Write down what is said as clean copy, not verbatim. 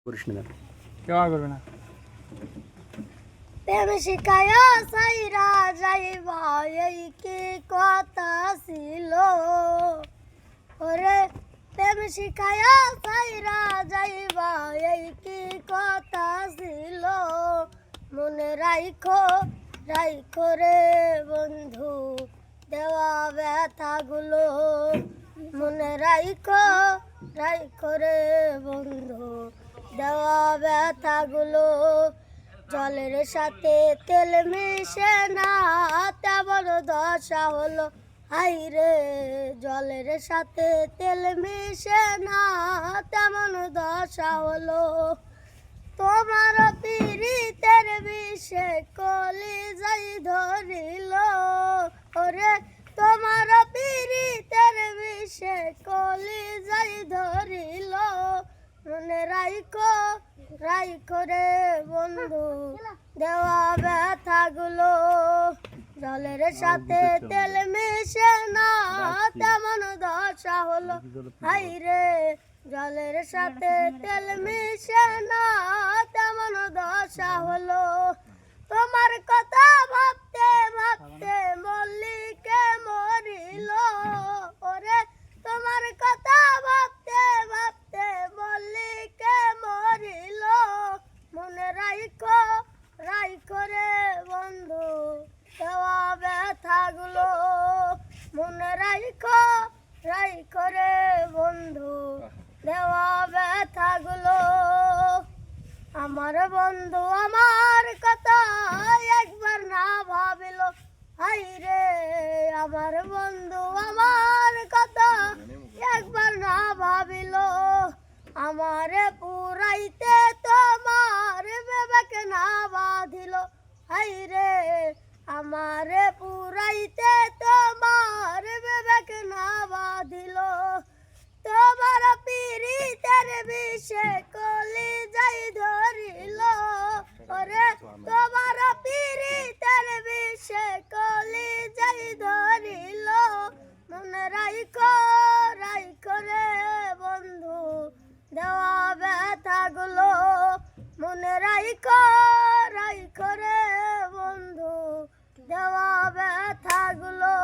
করিস না কেউ করবে না। প্রেম শিখায়া সাইরা যাইবা এই কি কথা ছিল ওরে, প্রেম শিখায়া সাইরা যাইবা এই কি কথা ছিল। মনে রাইখো রাইখো রে বন্ধু দেওয়া ব্যথাগুলো, মনে রাইখো রাইখো রে বন্ধু দেওয়া ব্যথাগুলো। জলের সাথে তেল মিশে না তেমন দশা হলো, হাই রে জলের সাথে তেল মিশে না তেমন দশা হলো। তোমার পীড়িতের বিষে কলি যাই ধরিল ওরে, তোমার পীড়িতের বিষে কলি যাই ধরিল। মনে রাইখো রাইখো রে বন্ধু দেওয়া ব্যথাগুলো। জলের সাথে তেল মিশে না তেমন দশা হলো, হাই রে জলের সাথে তেল মিশে না তেমন দশা হলো। তোমার কথা ভাবতে ভাবতে মল্লিকে মরিল ওরে, তোমার কথা ভাবতে ভাবতে মল্লিকে মরিল। মনে রাইখো রাইখো রে বন্ধু দেওয়া ব্যথাগুলো, মনে রাইখো রাইখো রে বন্ধু দেওয়া ব্যথাগুলো। আমার বন্ধু আমার কথা একবার না ভাবিল, হাই রে আমার বন্ধু আমার কথা একবার না ভাবিল। আমারে পুরাইতে তোমার বিবেক না বাঁধিল, হাই রে আমারে পুরাইতে তোমার বিবেক না বাঁধিল। তোমার পীড়িতের বিষে কলি যাই ধরিল ওরে, তোমার পীড়িতের বিষে কলি যাই ধরিল। মনে রাইখো রাইখো রে বন্ধু দেওয়া ব্যথাগুলো, মনে রাইখো রাইখো রে বন্ধু দেওয়া ব্যথাগুলো।